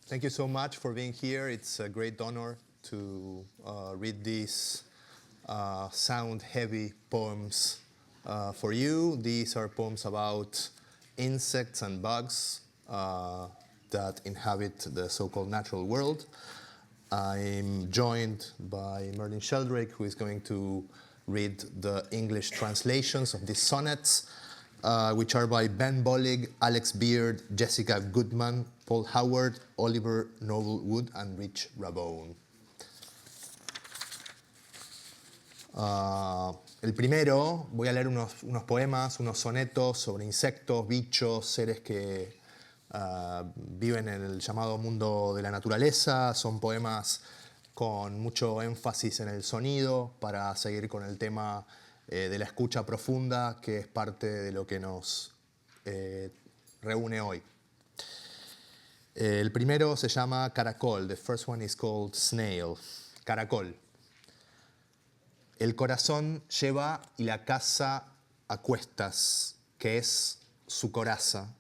Thank you so much for being here. It's a great honor to read these sound-heavy poems for you. These are poems about insects and bugs that inhabit the so-called natural world. I'm joined by Merlin Sheldrake, who is going to read the English translations of these sonnets, which are by Ben Bollig, Alex Beard, Jessica Goodman, Paul Howard, Oliver Noblewood, and Rich Rabone. El primero, voy a leer unos poemas, unos sonetos sobre insectos, bichos, seres que viven en el llamado mundo de la naturaleza. Son poemas con mucho énfasis en el sonido para seguir con el tema de la escucha profunda, que es parte de lo que nos reúne hoy. El primero se llama Caracol. The first one is called Snail. Caracol. El corazón lleva y la caza a cuestas, que es su coraza,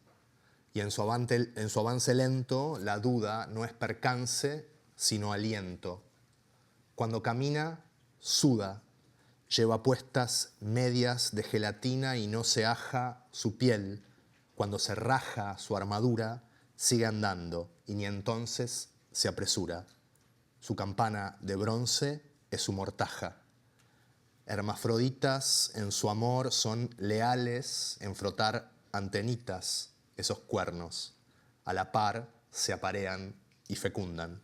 y en su avance lento la duda no es percance, sino aliento. Cuando camina, suda, lleva puestas medias de gelatina y no se aja su piel. Cuando se raja su armadura, sigue andando y ni entonces se apresura. Su campana de bronce es su mortaja. Hermafroditas en su amor son leales en frotar antenitas, esos cuernos. A la par se aparean y fecundan.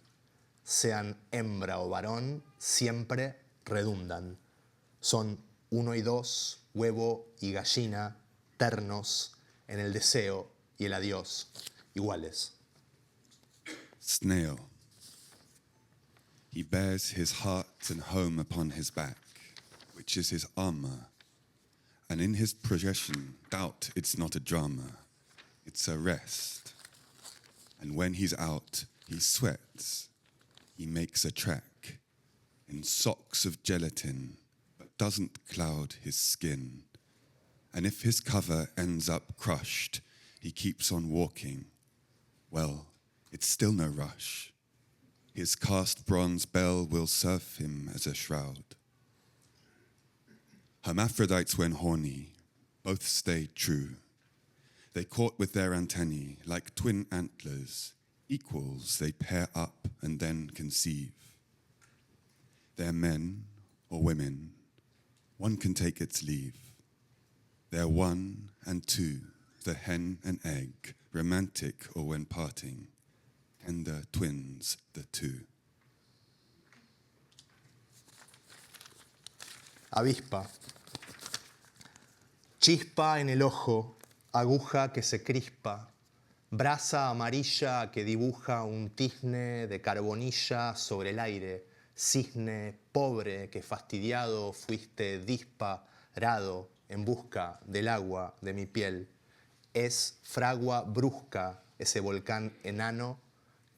Sean hembra o varón, siempre redundan. Son 1 y 2, huevo y gallina, ternos en el deseo y el adiós, iguales. Snail. He bears his heart and home upon his back, which is his armor. And in his progression, doubt it's not a drama, it's a rest. And when he's out, he sweats, he makes a track in socks of gelatin, but doesn't cloud his skin. And if his cover ends up crushed, he keeps on walking. Well, it's still no rush. His cast bronze bell will serve him as a shroud. Hermaphrodites when horny, both stay true. They court with their antennae like twin antlers. Equals they pair up and then conceive. They're men or women. One can take its leave. They're 1 and 2, the hen and egg, romantic or when parting. Tender twins, the two. Avispa. Chispa en el ojo, aguja que se crispa, brasa amarilla que dibuja un tizne de carbonilla sobre el aire, cisne pobre que fastidiado fuiste disparado en busca del agua de mi piel. Es fragua brusca ese volcán enano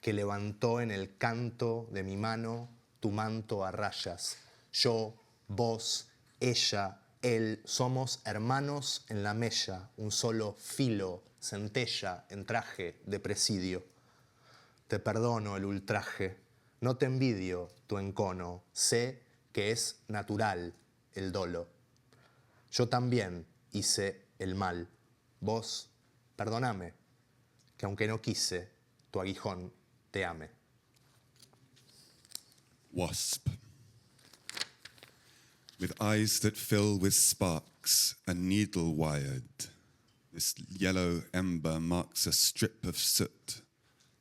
que levantó en el canto de mi mano tu manto a rayas. Yo, vos, ella, él, somos hermanos en la mella, un solo filo, centella en traje de presidio. Te perdono el ultraje, no te envidio tu encono, sé que es natural el dolo. Yo también hice el mal, vos, perdóname, que aunque no quise, tu aguijón te ame. Wasp. With eyes that fill with sparks and needle wired, this yellow ember marks a strip of soot,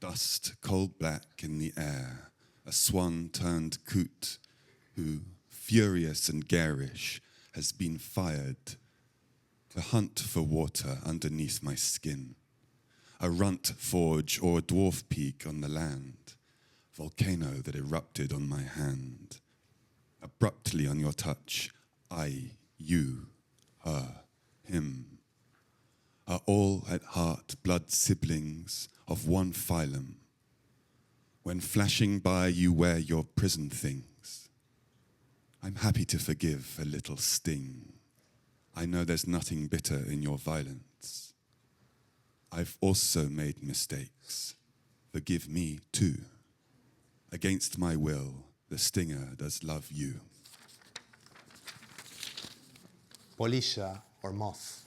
dust cold black in the air, a swan turned coot who, furious and garish, has been fired to hunt for water underneath my skin. A runt forge or a dwarf peak on the land, volcano that erupted on my hand. Abruptly on your touch, I, you, her, him, are all at heart blood siblings of one phylum. When flashing by you wear your prison things, I'm happy to forgive a little sting. I know there's nothing bitter in your violence. I've also made mistakes, forgive me too. Against my will, the stinger does love you. Polilla or moth.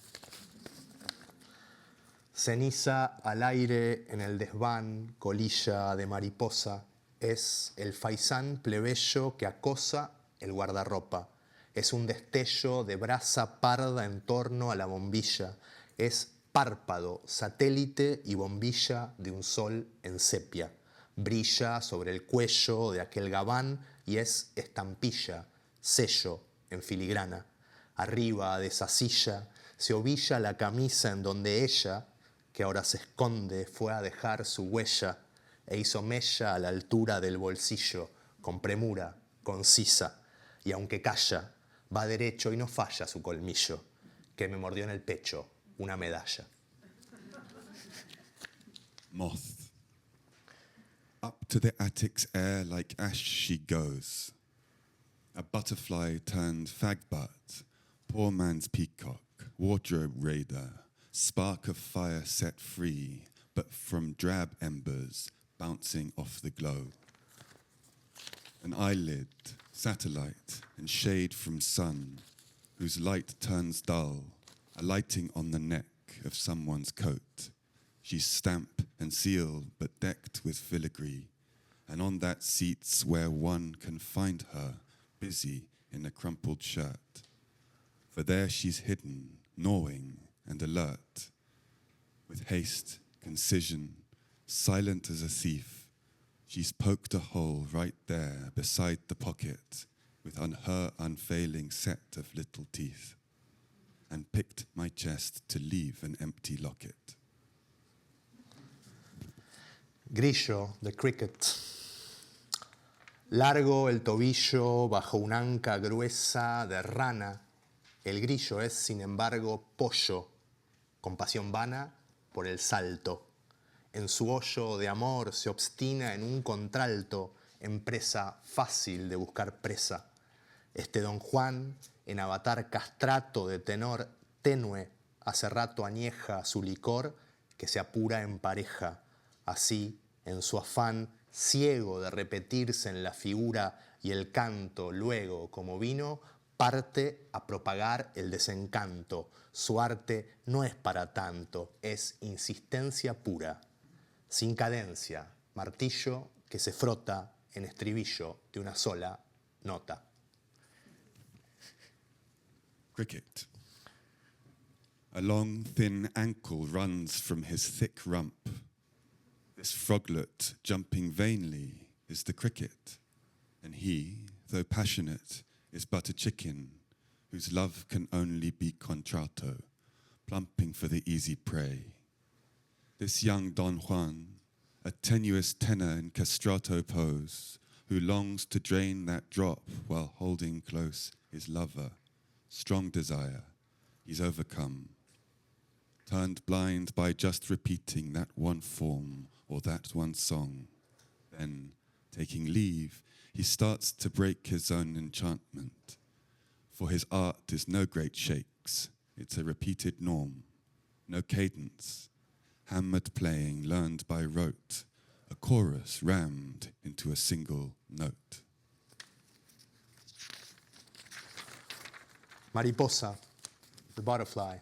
Ceniza al aire en el desván, colilla de mariposa, es el faisán plebeyo que acosa el guardarropa. Es un destello de brasa parda en torno a la bombilla. Es párpado, satélite y bombilla de un sol en sepia. Brilla sobre el cuello de aquel gabán y es estampilla, sello en filigrana. Arriba de esa silla se ovilla la camisa en donde ella, que ahora se esconde, fue a dejar su huella e hizo mella a la altura del bolsillo, con premura, concisa, y aunque calla, va derecho y no falla su colmillo, que me mordió en el pecho una medalla. Moth. Up to the attic's air like ash she goes. A butterfly turned fagbutt, poor man's peacock, wardrobe raider, spark of fire set free, but from drab embers bouncing off the glow. An eyelid, satellite, and shade from sun, whose light turns dull, alighting on the neck of someone's coat. She's stamp and seal, but decked with filigree, and on that seat's where one can find her, busy in a crumpled shirt. For there she's hidden, gnawing and alert, with haste, concision, silent as a thief. She's poked a hole right there beside the pocket with her unfailing set of little teeth, and picked my chest to leave an empty locket. Grillo, the cricket. Largo el tobillo bajo una anca gruesa de rana. El grillo es, sin embargo, pollo, con pasión vana por el salto. En su hoyo de amor se obstina en un contralto, en presa fácil de buscar presa. Este don Juan, en avatar castrato de tenor tenue, hace rato añeja su licor que se apura en pareja. Así, en su afán ciego de repetirse en la figura y el canto, luego, como vino, parte a propagar el desencanto. Su arte no es para tanto, es insistencia pura. Sin cadencia, martillo que se frota en estribillo de una sola nota. Cricket. A long, thin ankle runs from his thick rump. This froglet, jumping vainly, is the cricket, and he, though passionate, is but a chicken, whose love can only be contralto, plumping for the easy prey. This young Don Juan, a tenuous tenor in castrato pose, who longs to drain that drop while holding close his lover, strong desire, he's overcome, turned blind by just repeating that one form or that one song. Then, taking leave, he starts to break his own enchantment. For his art is no great shakes, it's a repeated norm, no cadence, hammered playing learned by rote, a chorus rammed into a single note. Mariposa, the butterfly.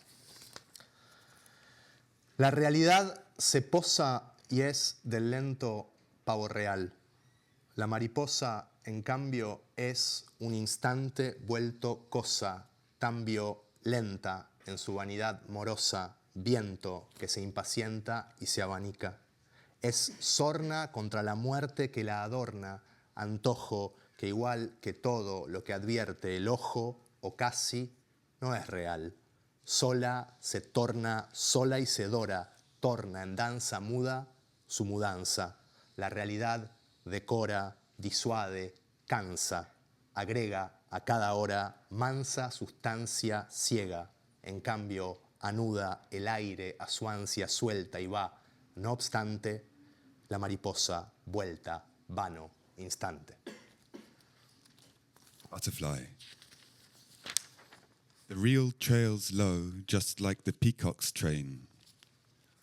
La realidad se posa y es del lento pavo real. La mariposa, en cambio, es un instante vuelto cosa, cambio lenta en su vanidad morosa, viento que se impacienta y se abanica. Es sorna contra la muerte que la adorna, antojo que igual que todo lo que advierte el ojo, o casi, no es real. Sola se torna, sola y se dora, torna en danza muda su mudanza. La realidad decora, disuade, cansa, agrega a cada hora mansa sustancia ciega. En cambio, anuda el aire a su ansia suelta y va. No obstante, la mariposa vuelta, vano, instante. Butterfly. The reel trails low, just like the peacock's train.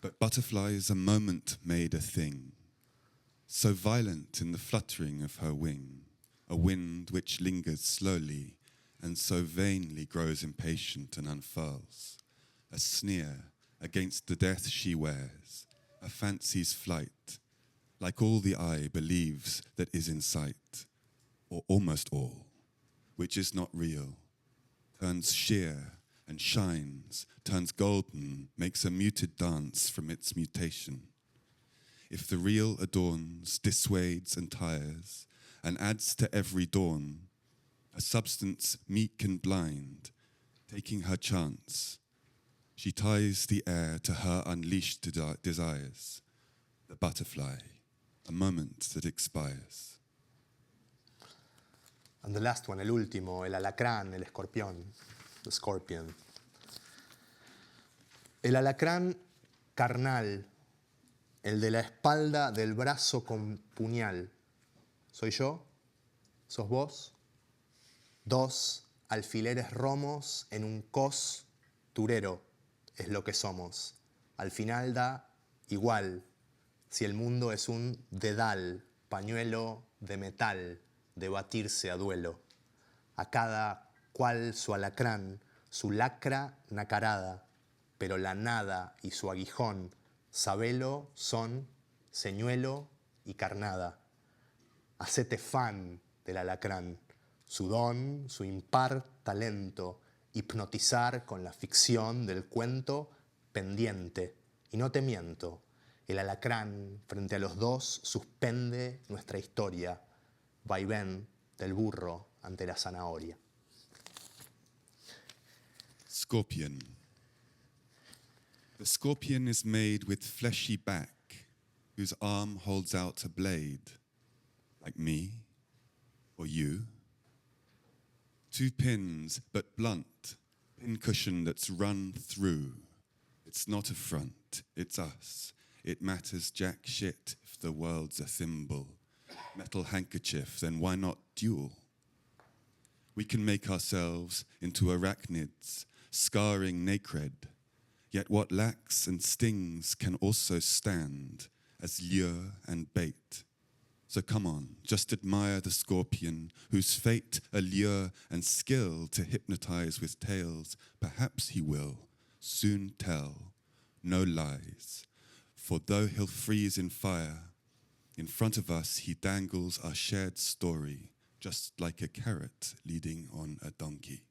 But butterfly is a moment made a thing. so violent in the fluttering of her wing, a wind which lingers slowly and so vainly grows impatient and unfurls, a sneer against the death she wears, a fancy's flight, like all the eye believes that is in sight, or almost all, which is not real, turns sheer and shines, turns golden, makes a muted dance from its mutation. If the real adorns, dissuades and tires, and adds to every dawn, a substance meek and blind, taking her chance, she ties the air to her unleashed desires, the butterfly, a moment that expires. And the last one, el último, el alacrán, el escorpión, the scorpion. El alacrán carnal, el de la espalda del brazo con puñal. ¿Soy yo? ¿Sos vos? Dos alfileres romos en un costurero es lo que somos. Al final da igual si el mundo es un dedal, pañuelo de metal, de batirse a duelo. A cada cual su alacrán, su lacra nacarada, pero la nada y su aguijón, sabelo son señuelo y carnada. Hacete fan del alacrán, su don, su impar talento, hipnotizar con la ficción del cuento pendiente. Y no te miento, el alacrán frente a los dos suspende nuestra historia, vaivén del burro ante la zanahoria. Scorpion. The scorpion is made with fleshy back, whose arm holds out a blade, like me or you. Two pins, but blunt, pincushion that's run through. It's not a front, it's us. It matters jack shit if the world's a thimble. Metal handkerchief, then why not dual? We can make ourselves into arachnids, scarring nacred. Yet what lacks and stings can also stand as lure and bait. So come on, just admire the scorpion, whose fate, allure, and skill to hypnotize with tales, perhaps he will soon tell, no lies. For though he'll freeze in fire, in front of us he dangles our shared story, just like a carrot leading on a donkey.